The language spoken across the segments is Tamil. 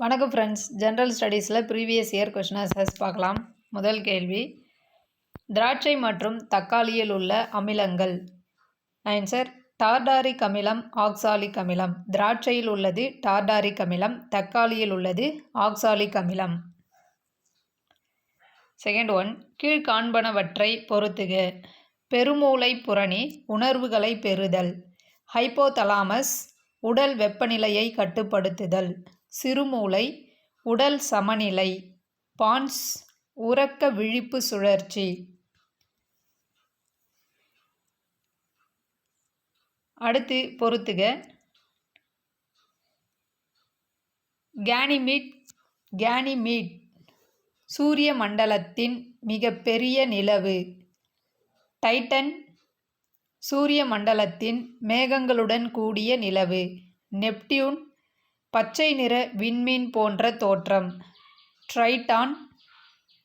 வணக்கம் ஃப்ரெண்ட்ஸ். ஜென்ரல் ஸ்டடீஸில் ப்ரீவியஸ் இயர் கொஷின் ஆன்சர்ஸ் பார்க்கலாம். முதல் கேள்வி, திராட்சை மற்றும் தக்காளியில் உள்ள அமிலங்கள். ஆன்சர் டார்டாரிக் அமிலம், ஆக்சாலிக் அமிலம். திராட்சையில் உள்ளது டார்டாரிக் அமிலம், தக்காளியில் உள்ளது ஆக்சாலிக் அமிலம். செகண்ட் ஒன், கீழ்காண்பனவற்றை பொறுத்துக. பெருமூளை புரணி உணர்வுகளை பெறுதல். ஹைப்போதலாமஸ் உடல் வெப்பநிலையை கட்டுப்படுத்துதல். சிறுமூளை உடல் சமநிலை. பான்ஸ் உறக்க விழிப்பு சுழற்சி. அடுத்து பொறுத்துக. கேனிமீட் சூரிய மண்டலத்தின் மிக பெரிய நிலவு. டைட்டன் சூரிய மண்டலத்தின் மேகங்களுடன் கூடிய நிலவு. நெப்டியூன் பச்சை நிற விண்மீன் போன்ற தோற்றம். ட்ரைட்டான்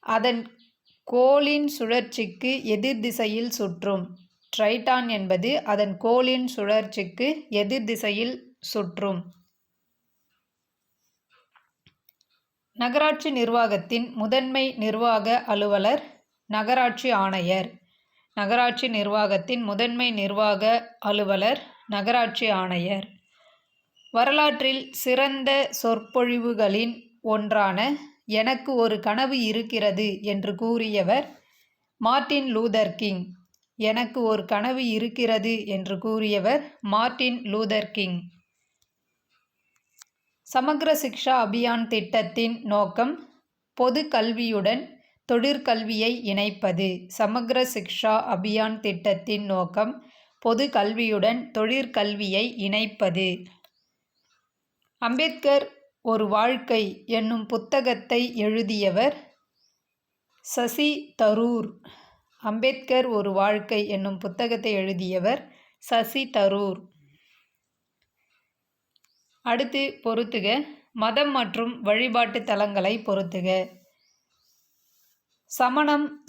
அதன் கோளின் சுழற்சிக்கு எதிர் திசையில் சுற்றும். ட்ரைட்டான் என்பது அதன் கோளின் சுழற்சிக்கு எதிர் திசையில் சுற்றும். நகராட்சி நிர்வாகத்தின் முதன்மை நிர்வாக அலுவலர் நகராட்சி ஆணையர். நகராட்சி நிர்வாகத்தின் முதன்மை நிர்வாக அலுவலர் நகராட்சி ஆணையர். வரலாற்றில் சிறந்த சொற்பொழிவுகளின் ஒன்றான எனக்கு ஒரு கனவு இருக்கிறது என்று கூறியவர் மார்ட்டின் லூதர் கிங். எனக்கு ஒரு கனவு இருக்கிறது என்று கூறியவர் மார்ட்டின் லூதர் கிங். சமக்ர சிக்ஷா அபியான் திட்டத்தின் நோக்கம் பொது கல்வியுடன் தொழிற்கல்வியை இணைப்பது. சமக்ர சிக்ஷா அபியான் திட்டத்தின் நோக்கம் பொது கல்வியுடன் தொழிற்கல்வியை இணைப்பது. அம்பேத்கர் ஒரு வாழ்க்கை என்னும் புத்தகத்தை எழுதியவர் சசி தரூர். அம்பேத்கர் ஒரு வாழ்க்கை என்னும் புத்தகத்தை எழுதியவர் சசி தரூர். அடுத்து பொறுத்துக. மதம் மற்றும் வழிபாட்டு தலங்களை பொறுத்துக.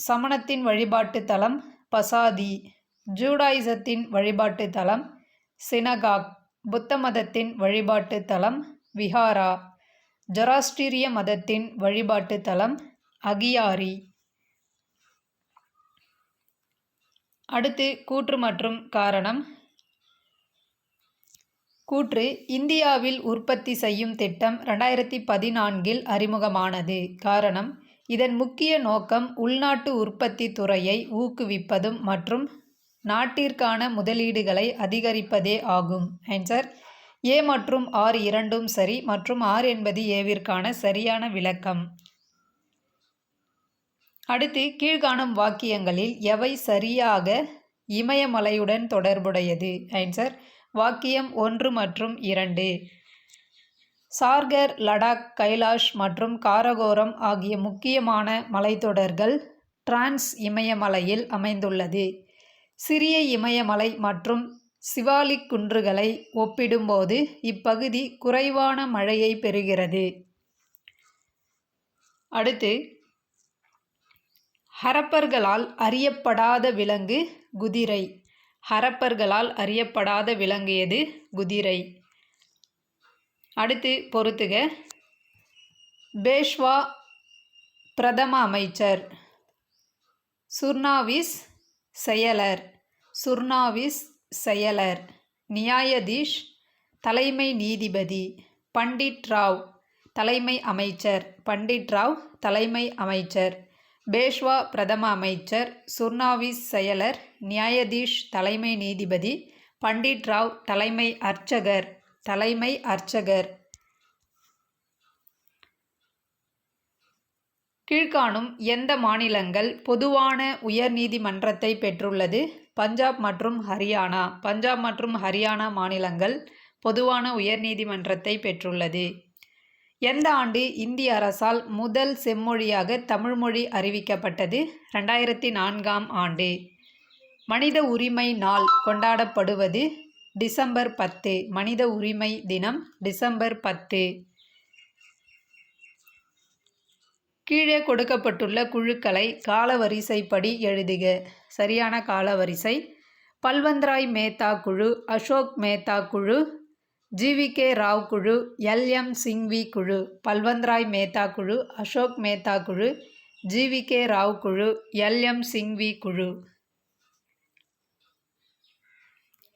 சமணத்தின் வழிபாட்டு தலம் பசாதி. ஜூடாயிசத்தின் வழிபாட்டு தலம் சினகாக். புத்த மதத்தின் வழிபாட்டு தலம் விஹாரா. ஜொராஸ்ட்ரிய மதத்தின் வழிபாட்டு தலம் அகியாரி. அடுத்து கூற்று மற்றும் காரணம். கூற்று, இந்தியாவில் உற்பத்தி செய்யும் திட்டம் 2014 அறிமுகமானது. காரணம், இதன் முக்கிய நோக்கம் உள்நாட்டு உற்பத்தி துறையை ஊக்குவிப்பதும் மற்றும் நாட்டிற்கான முதலீடுகளை அதிகரிப்பதே ஆகும். ஆன்சர் ஏ மற்றும் ஆர் இரண்டும் சரி மற்றும் ஆர் என்பது ஏவிற்கான சரியான விளக்கம். அடுத்து கீழ்காணும் வாக்கியங்களில் எவை சரியாக இமயமலையுடன் தொடர்புடையது. ஆன்சர் வாக்கியம் 1 மற்றும் 2. சார்கர், லடாக், கைலாஷ் மற்றும் காரகோரம் ஆகிய முக்கியமான மலைத்தொடர்கள் டிரான்ஸ் இமயமலையில் அமைந்துள்ளது. சிறிய இமயமலை மற்றும் சிவாலிக் குன்றுகளை ஒப்பிடும்போது இப்பகுதி குறைவான மழையை பெறுகிறது. அடுத்து, ஹரப்பர்களால் அறியப்படாத விலங்கு குதிரை. ஹரப்பர்களால் அறியப்படாத விலங்கு எது? குதிரை. அடுத்து பொறுத்துக. பேஷ்வா பிரதம அமைச்சர். சுர்னாவிஸ் செயலர். சுர்னாவிஸ் செயலர். நியாயதீஷ் தலைமை நீதிபதி. பண்டிட் ராவ் தலைமை அமைச்சர். பண்டிட் ராவ் தலைமை அமைச்சர். பேஷ்வா பிரதம அமைச்சர், சுர்னாவிஸ் செயலர், நியாயதீஷ் தலைமை நீதிபதி, பண்டிட் ராவ் தலைமை அர்ச்சகர். தலைமை அர்ச்சகர். கீழ்காணும் எந்த மாநிலங்கள் பொதுவான உயர்நீதிமன்றத்தை பெற்றுள்ளது? பஞ்சாப் மற்றும் ஹரியானா. பஞ்சாப் மற்றும் ஹரியானா மாநிலங்கள் பொதுவான உயர்நீதிமன்றத்தை பெற்றுள்ளது. எந்த ஆண்டு இந்திய அரசால் முதல் செம்மொழியாக தமிழ்மொழி அறிவிக்கப்பட்டது? 2004ஆம் ஆண்டு. மனித உரிமை நாள் கொண்டாடப்படுவது டிசம்பர் 10. மனித உரிமை தினம் டிசம்பர் 10. கீழே கொடுக்கப்பட்டுள்ள குழுக்களை காலவரிசைப்படி எழுதுக. சரியான காலவரிசை: பல்வந்த்ராய் மேத்தா குழு, அசோக் மேத்தா குழு, GVK ராவ் குழு, LM சிங்வி குழு, பல்வந்த்ராய் மேத்தா குழு, அசோக் மேத்தா குழு, GVK ராவ் குழு, LM சிங்வி குழு.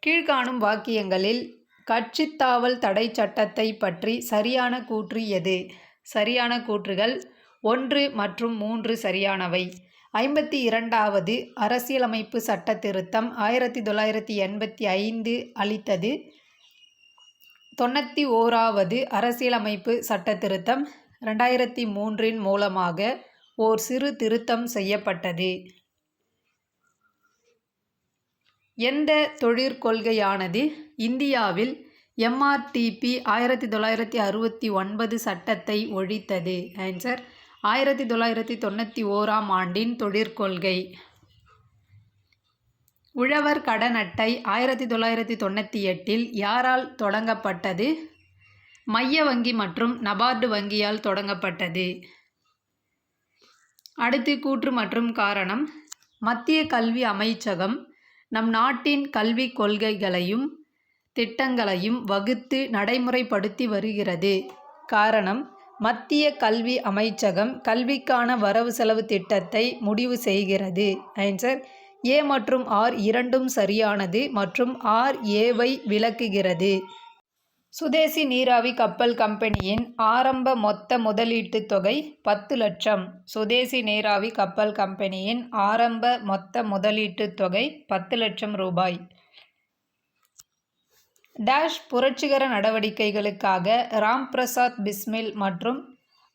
கீழ்காணும் வாக்கியங்களில் கட்சித்தாவல் தடை சட்டத்தை பற்றி சரியான கூற்று எது? சரியான கூற்றுகள் 1 மற்றும் 3 சரியானவை. 52வது அரசியலமைப்பு சட்ட திருத்தம் 1985 அளித்தது. 91வது அரசியலமைப்பு சட்ட திருத்தம் 2003 மூலமாக ஓர் சிறு திருத்தம் செய்யப்பட்டது. எந்த தொழிற்கொள்கையானது இந்தியாவில் MRTP 1969 சட்டத்தை ஒழித்தது? ஆன்சர் 1991ஆம் ஆண்டின் தொழிற்கொள்கை. உழவர் கடன் அட்டை 1998இல் யாரால் தொடங்கப்பட்டது? மைய வங்கி மற்றும் நபார்டு வங்கியால் தொடங்கப்பட்டது. அடுத்து கூற்று மற்றும் காரணம். மத்திய கல்வி அமைச்சகம் நம் நாட்டின் கல்விக் கொள்கைகளையும் திட்டங்களையும் வகுத்து நடைமுறைப்படுத்தி வருகிறது. காரணம். மத்திய கல்வி அமைச்சகம் கல்விக்கான வரவு செலவு திட்டத்தை முடிவு செய்கிறது. ஆன்சர் A மற்றும் R இரண்டும் சரியானது மற்றும் RAவை விளக்குகிறது. சுதேசி நீராவி கப்பல் கம்பெனியின் ஆரம்ப மொத்த முதலீட்டுத் தொகை 10 லட்சம். சுதேசி நீராவி கப்பல் கம்பெனியின் ஆரம்ப மொத்த முதலீட்டுத் தொகை 10 லட்சம் ரூபாய். டேஷ் புரட்சிகர நடவடிக்கைகளுக்காக ராம்பிரசாத் பிஸ்மில் மற்றும்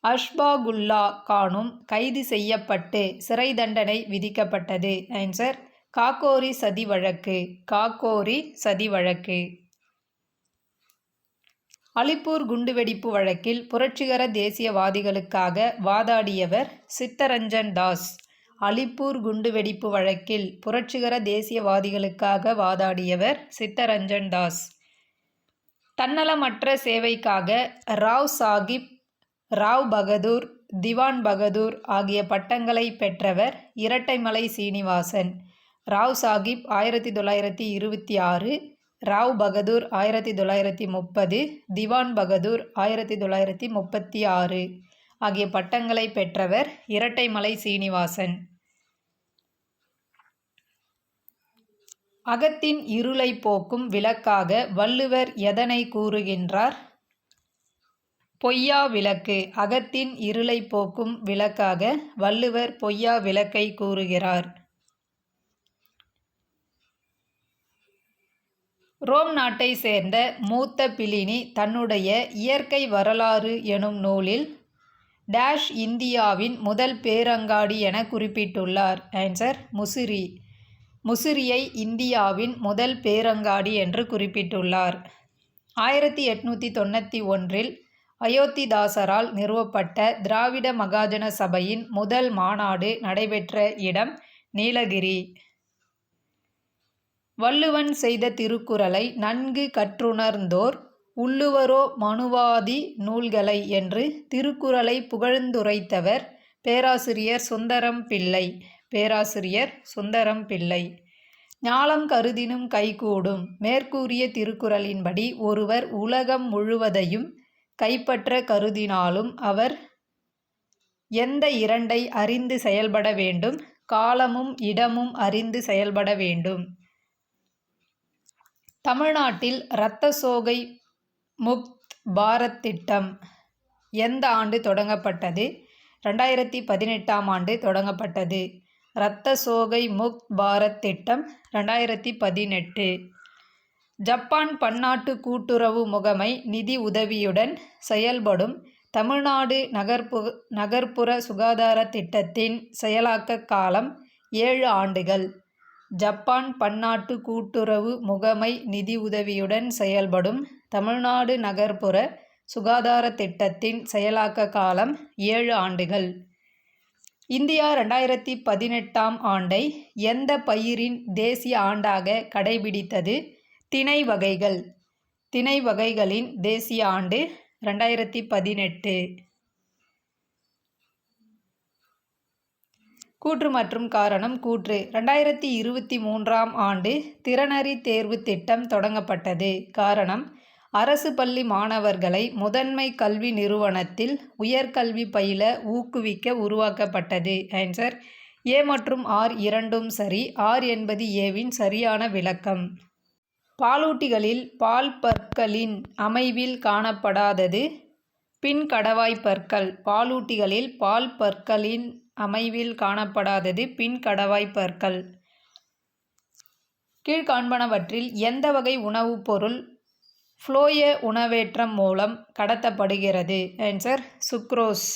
அஷ்பாகுல்லா கானும் கைது செய்யப்பட்டு சிறை தண்டனை விதிக்கப்பட்டது. ஆன்சர் காக்கோரி சதி வழக்கு. காக்கோரி சதி வழக்கு. அலிப்பூர் குண்டுவெடிப்பு வழக்கில் புரட்சிகர தேசியவாதிகளுக்காக வாதாடியவர் சித்தரஞ்சன் தாஸ். அலிப்பூர் குண்டுவெடிப்பு வழக்கில் புரட்சிகர தேசியவாதிகளுக்காக வாதாடியவர் சித்தரஞ்சன் தாஸ். தன்னலமற்ற சேவைக்காக ராவ் சாகிப், ராவ் பகதூர், திவான் பகதூர் ஆகிய பட்டங்களை பெற்றவர் இரட்டைமலை சீனிவாசன். ராவ் சாகிப் 1926, ராவ் பகதூர் 1930, திவான் பகதூர் 1936 ஆகிய பட்டங்களை பெற்றவர் இரட்டைமலை சீனிவாசன். அகத்தின் இருளை போக்கும் விளக்காக வள்ளுவர் எதனை கூறுகின்றார்? பொய்யா விளக்கு. அகத்தின் இருளை போக்கும் விளக்காக வள்ளுவர் பொய்யா விளக்கை கூறுகிறார். ரோம் நாட்டை சேர்ந்த மூத்த பிலினி தன்னுடைய இயற்கை வரலாறு எனும் நூலில் டேஷ் இந்தியாவின் முதல் பேரங்காடி என குறிப்பிட்டுள்ளார். ஆன்சர் முசிறி. முசிறியை இந்தியாவின் முதல் பேரங்காடி என்று குறிப்பிட்டுள்ளார். 1891இல் அயோத்திதாசரால் நிறுவப்பட்ட திராவிட மகாஜன சபையின் முதல் மாநாடு நடைபெற்ற இடம் நீலகிரி. வள்ளுவன் செய்த திருக்குறளை நன்கு கற்றுணர்ந்தோர் உள்ளுவரோ மனுவாதி நூல்களை என்று திருக்குறளை புகழ்ந்துரைத்தவர் பேராசிரியர் சுந்தரம் பிள்ளை. பேராசிரியர் சுந்தரம் பிள்ளை. ஞாலம் கருதினும் கைகூடும். மேற்கூறிய திருக்குறளின்படி ஒருவர் உலகம் முழுவதையும் கைப்பற்ற கருதினாலும் அவர் எந்த இரண்டை அறிந்து செயல்பட வேண்டும்? காலமும் இடமும் அறிந்து செயல்பட வேண்டும். தமிழ்நாட்டில் இரத்த சோகை முக்த் பாரத் திட்டம் எந்த ஆண்டு தொடங்கப்பட்டது? 2018ஆம் ஆண்டு தொடங்கப்பட்டது. இரத்த சோகை முக்த் பாரத் திட்டம் 2018. ஜப்பான் பன்னாட்டு கூட்டுறவு முகமை நிதி உதவியுடன் செயல்படும் தமிழ்நாடு நகர்ப்புற சுகாதார திட்டத்தின் செயலாக்க காலம் 7 ஆண்டுகள். ஜப்பான் பன்னாட்டு கூட்டுறவு முகமை நிதி உதவியுடன் செயல்படும் தமிழ்நாடு நகர்ப்புற சுகாதார திட்டத்தின் செயலாக்க காலம் 7 ஆண்டுகள். இந்தியா 2018ஆம் ஆண்டை எந்த பயிரின் தேசிய ஆண்டாக கடைபிடித்தது? திணை வகைகள். திணை வகைகளின் தேசிய ஆண்டு 2018. கூற்று மற்றும் காரணம். கூற்று. 2023ஆம் ஆண்டு திறனறி தேர்வு திட்டம் தொடங்கப்பட்டது. காரணம். அரசு பள்ளி மாணவர்களை முதன்மை கல்வி நிறுவனத்தில் உயர்கல்வி பயில ஊக்குவிக்க உருவாக்கப்பட்டது. ஆன்சர் ஏ மற்றும் ஆர் இரண்டும் சரி. ஆர் என்பது ஏவின் சரியான விளக்கம். பாலூட்டிகளில் பால் பற்களின் அமைவில் காணப்படாதது பின்கடவாய் பற்கள். பாலூட்டிகளில் பால் பற்களின் அமைவில் காணப்படாதது பின்கடவாய் பற்கள். கீழ்காண்பனவற்றில் எந்த வகை உணவுப் பொருள் ஃப்ளோய உணவேற்றம் மூலம் கடத்தப்படுகிறது? Answer sucrose.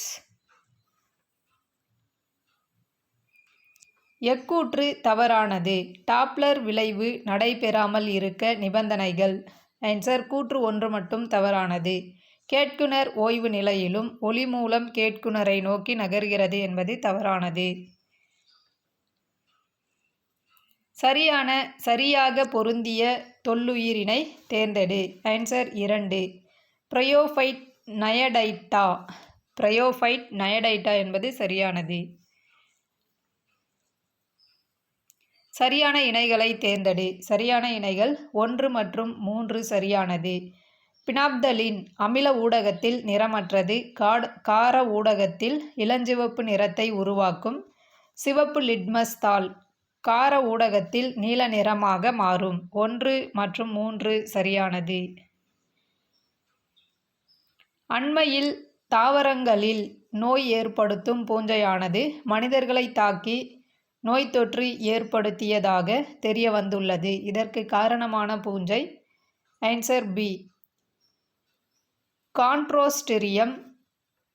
எக்கூற்று தவறானது. டாப்ளர் விளைவு நடைபெறாமல் இருக்க நிபந்தனைகள். ஆன்சர் கூற்று 1 மட்டும் தவறானது. கேட்குனர் ஓய்வு நிலையிலும் ஒலி மூலம் கேட்குனரை நோக்கி நகர்கிறது என்பது தவறானது. சரியாக பொருந்திய தொல்லுயிரினை தேர்ந்தெடு. Answer 2 bryophyte naiadita. Bryophyte naiadita என்பது சரியானது. சரியான இணைகளை தேர்ந்தெடு. சரியான இணைகள் 1 மற்றும் 3 சரியானது. பினாப்தலின் அமில ஊடகத்தில் நிறமற்றது. கார ஊடகத்தில் இளஞ்சிவப்பு நிறத்தை உருவாக்கும். சிவப்பு லிட்மஸ் தாள் கார ஊடகத்தில் நீல நிறமாக மாறும். 1 மற்றும் 3 சரியானது. அண்மையில் தாவரங்களில் நோய் ஏற்படுத்தும் பூஞ்சையானது மனிதர்களை தாக்கி நோய் தொற்று ஏற்படுத்தியதாக தெரிய வந்துள்ளது. இதற்கு காரணமான பூஞ்சை. Answer B கான்ட்ரோஸ்டெரியம்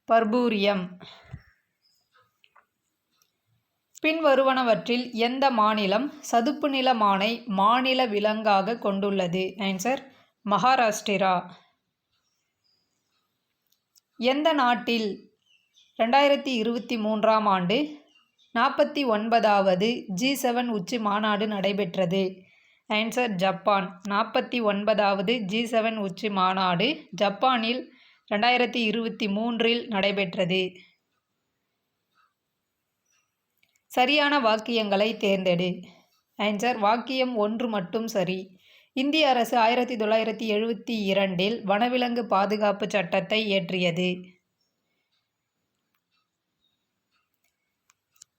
பர்பூரியம். பின்வருவனவற்றில் எந்த மாநிலம் சதுப்பு நில மானை மாநில விலங்காக கொண்டுள்ளது? ஆன்சர் மகாராஷ்டிரா. எந்த நாட்டில் 2023ஆம் ஆண்டு 49வது G7 உச்சி மாநாடு நடைபெற்றது? Answer Japan. 49வது G7 உச்சி மாநாடு ஜப்பானில் 2023இல் நடைபெற்றது. சரியான வாக்கியங்களை தேர்ந்தெடு. ஆன்சர் வாக்கியம் 1 மட்டும் சரி. இந்திய அரசு 1972இல் வனவிலங்கு பாதுகாப்பு சட்டத்தை இயற்றியது.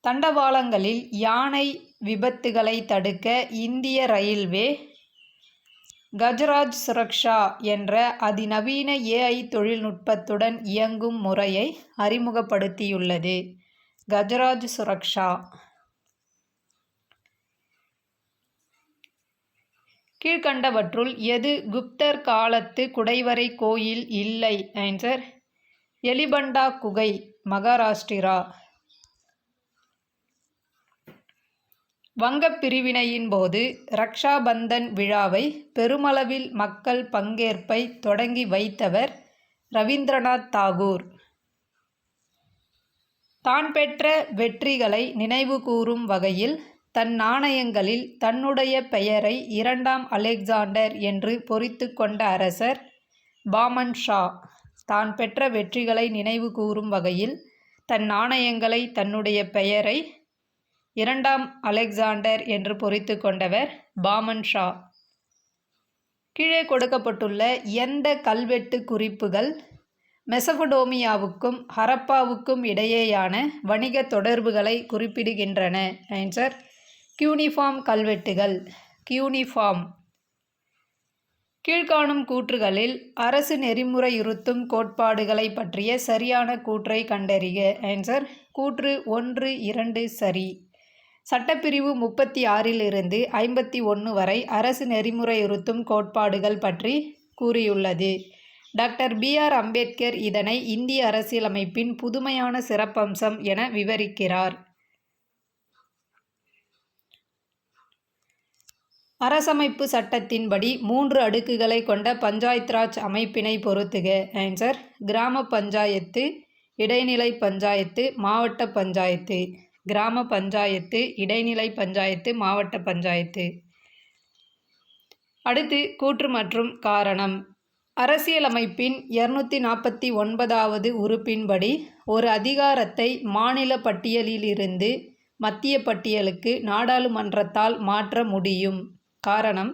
தண்டவாளங்களில் யானை விபத்துகளை தடுக்க இந்திய ரயில்வே கஜராஜ் சுரக்ஷா என்ற அதிநவீன AI தொழில்நுட்பத்துடன் இயங்கும் முறையை அறிமுகப்படுத்தியுள்ளது. கஜராஜ் சுரக்ஷா. கீழ்கண்டவற்றுள் எது குப்தர் காலத்து குடைவரை கோயில் இல்லை? ஆன்சர் எலிபண்டா குகை, மகாராஷ்டிரா. வங்கப் பிரிவினையின் போது ரக்ஷாபந்தன் விழாவை பெருமளவில் மக்கள் பங்கேற்பை தொடங்கி வைத்தவர் ரவீந்திரநாத் தாகூர். தான் பெற்ற வெற்றிகளை நினைவு கூறும் வகையில் தன் நாணயங்களில் தன்னுடைய பெயரை 2ஆம் அலெக்சாண்டர் என்று பொறித்து கொண்ட அரசர் பாமன் ஷா. தான் பெற்ற வெற்றிகளை நினைவு கூறும் வகையில் தன் நாணயங்களை தன்னுடைய பெயரை 2ஆம் அலெக்சாண்டர் என்று பொறித்து கொண்டவர் பாமன் ஷா. கீழே கொடுக்கப்பட்டுள்ள எந்த கல்வெட்டு குறிப்புகள் மெசபடோமியாவுக்கும் ஹரப்பாவுக்கும் இடையேயான வணிக தொடர்புகளை குறிப்பிடுகின்றன? ஆன்சர் கியூனிஃபார்ம் கல்வெட்டுகள். கியூனிஃபார்ம். கீழ்காணும் கூற்றுகளில் அரசு நெறிமுறையுறுத்தும் கோட்பாடுகளை பற்றிய சரியான கூற்றை கண்டறிக. ஆன்சர் கூற்று 1, 2 சரி. சட்டப்பிரிவு 36 51 வரை அரசு நெறிமுறையுறுத்தும் கோட்பாடுகள் பற்றி கூறியுள்ளது. டாக்டர் BR அம்பேத்கர் இதனை இந்திய அரசியலமைப்பின் புதுமையான சிறப்பம்சம் என விவரிக்கிறார். அரசமைப்பு சட்டத்தின்படி 3 அடுக்குகளை கொண்ட பஞ்சாயத் ராஜ் அமைப்பினை பொருத்துக. ஆன்சர் கிராம பஞ்சாயத்து, இடைநிலை பஞ்சாயத்து, மாவட்ட பஞ்சாயத்து. கிராம பஞ்சாயத்து, இடைநிலை பஞ்சாயத்து, மாவட்ட பஞ்சாயத்து. அடுத்து கூற்று மற்றும் காரணம். அரசியலமைப்பின் 249வது உறுப்பின்படி ஒரு அதிகாரத்தை மாநில பட்டியலிலிருந்து மத்திய பட்டியலுக்கு நாடாளுமன்றத்தால் மாற்ற முடியும். காரணம்,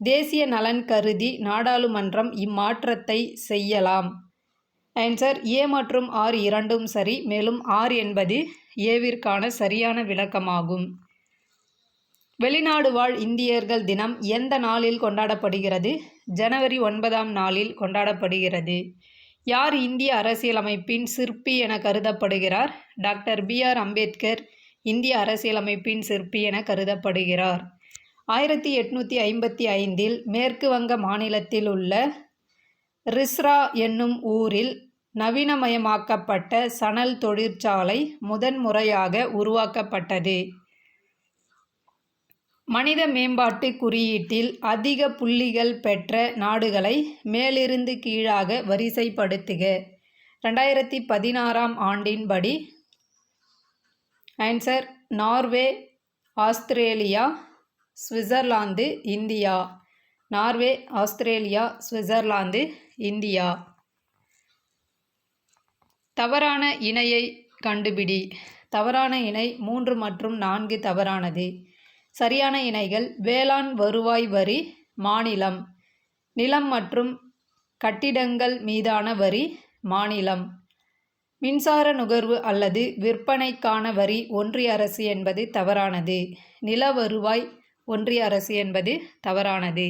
தேசிய நலன் கருதி நாடாளுமன்றம் இம்மாற்றத்தை செய்யலாம். ஆன்சர் ஏ மற்றும் ஆர் இரண்டும் சரி. மேலும் ஆர் என்பது ஏவிற்கான சரியான விளக்கமாகும். வெளிநாடு வாழ் இந்தியர்கள் தினம் எந்த நாளில் கொண்டாடப்படுகிறது? ஜனவரி 9ஆம் நாளில் கொண்டாடப்படுகிறது. யார் இந்திய அரசியலமைப்பின் சிற்பி என கருதப்படுகிறார்? Doctor B.R.. அம்பேத்கர் இந்திய அரசியலமைப்பின் சிற்பி என கருதப்படுகிறார். 1855 மேற்கு வங்க மாநிலத்தில் உள்ள ரிஸ்ரா என்னும் ஊரில் நவீனமயமாக்கப்பட்ட சணல் தொழிற்சாலை முதன்முறையாக உருவாக்கப்பட்டது. மனித மேம்பாட்டு குறியீட்டில் அதிக புள்ளிகள் பெற்ற நாடுகளை மேலிருந்து கீழாக வரிசைப்படுத்துக. 2016ஆம் ஆண்டின்படி answer Norway, Australia, Switzerland, India. Norway, Australia, Switzerland, India. தவறான இணையை கண்டுபிடி. தவறான இணை 3 மற்றும் 4 தவறானது. சரியான இணைகள் வேளாண் வருவாய் வரி மாநிலம், நிலம் மற்றும் கட்டிடங்கள் மீதான வரி மாநிலம், மின்சார நுகர்வு அல்லது விற்பனைக்கான வரி ஒன்றிய அரசு என்பது தவறானது. நில வருவாய் ஒன்றிய அரசு என்பது தவறானது.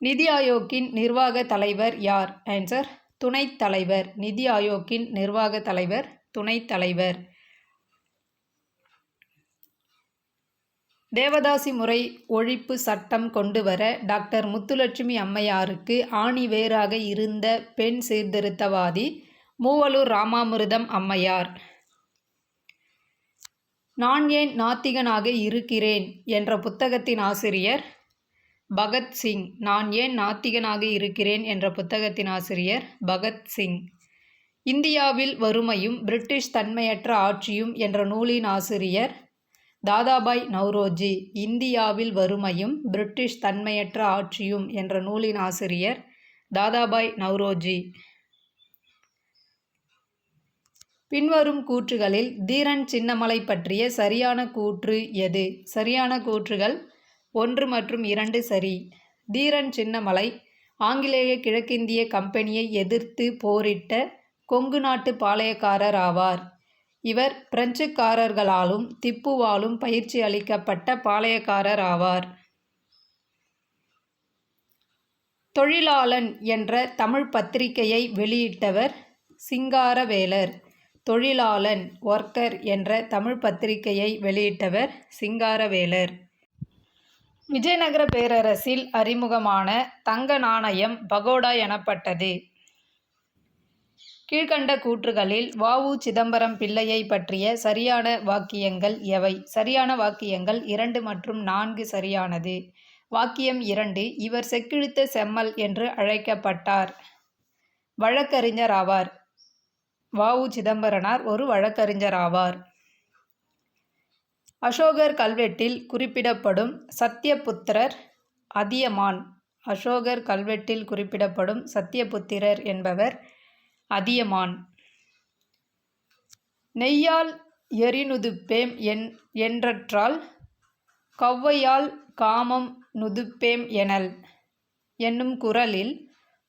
நிதி ஆயோக்கின் நிர்வாக தலைவர் யார்? ஆன்சர் துணைத் தலைவர். நிதி ஆயோக்கின் நிர்வாக தலைவர் துணைத் தலைவர். தேவதாசி முறை ஒழிப்பு சட்டம் கொண்டுவர டாக்டர் முத்துலட்சுமி அம்மையாருக்கு ஆணிவேராக இருந்த பெண் சீர்திருத்தவாதி மூவலூர் ராமாமிர்தம் அம்மையார். நான் ஏன் நாத்திகனாக இருக்கிறேன் என்ற புத்தகத்தின் ஆசிரியர் பகத்சிங். நான் ஏன் நாத்திகனாக இருக்கிறேன் என்ற புத்தகத்தின் ஆசிரியர் பகத்சிங். இந்தியாவில் வறுமையும் பிரிட்டிஷ் தன்மையற்ற ஆட்சியும் என்ற நூலின் ஆசிரியர் தாதாபாய் நவ்ரோஜி. இந்தியாவில் வறுமையும் பிரிட்டிஷ் தன்மையற்ற ஆட்சியும் என்ற நூலின் ஆசிரியர் தாதாபாய் நவ்ரோஜி. பின்வரும் கூற்றுகளில் தீரன் சின்னமலை பற்றிய சரியான கூற்று எது? சரியான கூற்றுகள் 1 மற்றும் 2 சரி. தீரன் சின்னமலை ஆங்கிலேய கிழக்கிந்திய கம்பெனியை எதிர்த்து போரிட்ட கொங்கு நாட்டு பாளையக்காரர் ஆவார். இவர் பிரெஞ்சுக்காரர்களாலும் திப்புவாலும் பயிற்சி அளிக்கப்பட்ட பாளையக்காரர் ஆவார். தொழிலாளன் என்ற தமிழ் பத்திரிகையை வெளியிட்டவர் சிங்காரவேலர். தொழிலாளன் ஒர்க்கர் என்ற தமிழ் பத்திரிகையை வெளியிட்டவர் சிங்காரவேலர். விஜயநகர பேரரசில் அறிமுகமான தங்க நாணயம் பகோடா எனப்பட்டது. கீழ்கண்ட கூற்றுகளில் வ.உ. சிதம்பரம் பிள்ளையை பற்றிய சரியான வாக்கியங்கள் எவை? சரியான வாக்கியங்கள் 2 மற்றும் 4 சரியானது. வாக்கியம் 2 இவர் செக்கிழுத்த செம்மல் என்று அழைக்கப்பட்டார். வழக்கறிஞர் ஆவார். வ.உ. சிதம்பரனார் ஒரு வழக்கறிஞர் ஆவார். அசோகர் கல்வெட்டில் குறிப்பிடப்படும் சத்தியபுத்திரர் அதியமான். அசோகர் கல்வெட்டில் குறிப்பிடப்படும் சத்தியபுத்திரர் என்பவர் அதியமான். நெய்யால் எரிநுதுப்பேம் என்றற்றால் கௌவையால் காமம் நுதுப்பேம் எனல் என்னும் குறளில்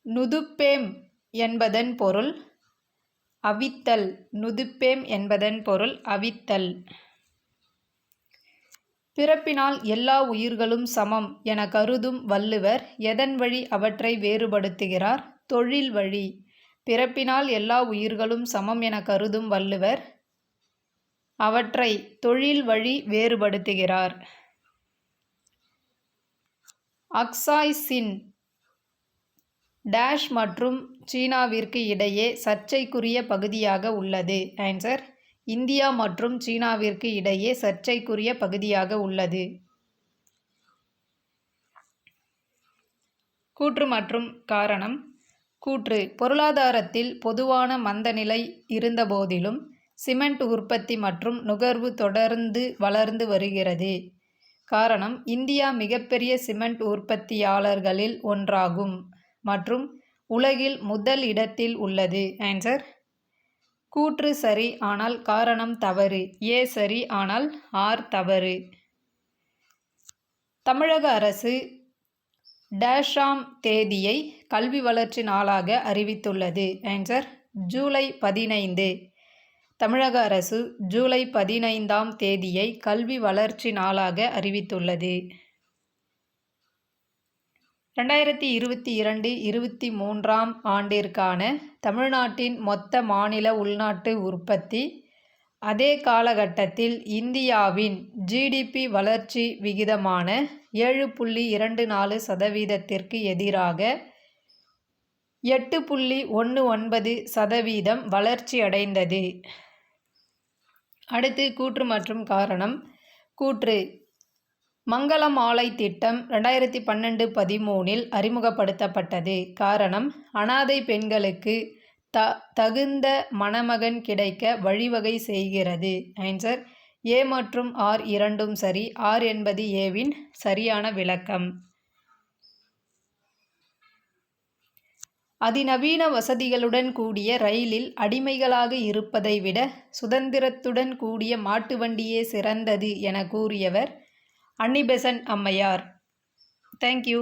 நுதுப்பேம் என்பதன் பொருள் அவித்தல். நுதுப்பேம் என்பதன் பொருள் அவித்தல். பிறப்பினால் எல்லா உயிர்களும் சமம் என கருதும் வள்ளுவர் எதன் வழி அவற்றை வேறுபடுத்துகிறார்? தொழில் வழி. பிறப்பினால் எல்லா உயிர்களும் சமம் என கருதும் வள்ளுவர் அவற்றை தொழில் வழி வேறுபடுத்துகிறார். அக்சாய் சின் டேஷ் மற்றும் சீனாவிற்கு இடையே சர்ச்சைக்குரிய பகுதியாக உள்ளது. ஆன்சர் இந்தியா மற்றும் சீனாவிற்கு இடையே சர்ச்சைக்குரிய பகுதியாக உள்ளது. கூற்று மற்றும் காரணம். கூற்று பொருளாதாரத்தில் பொதுவான மந்தநிலை இருந்தபோதிலும் சிமெண்ட் உற்பத்தி மற்றும் நுகர்வு தொடர்ந்து வளர்ந்து வருகிறது. காரணம் இந்தியா மிகப்பெரிய சிமெண்ட் உற்பத்தியாளர்களில் ஒன்றாகும் மற்றும் உலகில் முதல் இடத்தில் உள்ளது. ஆன்சர் கூற்று சரி ஆனால் காரணம் தவறு. ஏ சரி ஆனால் ஆர் தவறு. தமிழக அரசு டேஷாம் தேதியை கல்வி வளர்ச்சி நாளாக அறிவித்துள்ளது? ஆன்சர் ஜூலை 15. தமிழக அரசு ஜூலை 15ஆம் தேதியை கல்வி வளர்ச்சி நாளாக அறிவித்துள்ளது. 2022-23ஆம் ஆண்டிற்கான தமிழ்நாட்டின் மொத்த மாநில உள்நாட்டு உற்பத்தி அதே காலகட்டத்தில் இந்தியாவின் ஜிடிபி வளர்ச்சி விகிதமான 7.24% எதிராக 8.19% வளர்ச்சியடைந்தது. அடுத்து கூற்று மற்றும் காரணம். கூற்று: மங்களமாலை திட்டம் 2012-13 அறிமுகப்படுத்தப்பட்டது. காரணம்: அனாதை பெண்களுக்கு தகுந்த மணமகன் கிடைக்க வழிவகை செய்கிறது. ஆன்சர் ஏ மற்றும் ஆர் இரண்டும் சரி. ஆர் என்பது ஏவின் சரியான விளக்கம். அதிநவீன வசதிகளுடன் கூடிய ரயிலில் அடிமைகளாக இருப்பதை விட சுதந்திரத்துடன் கூடிய மாட்டு வண்டியே சிறந்தது என கூறியவர் அன்னி பெசன்ட் அம்மையார். தேங்க்யூ.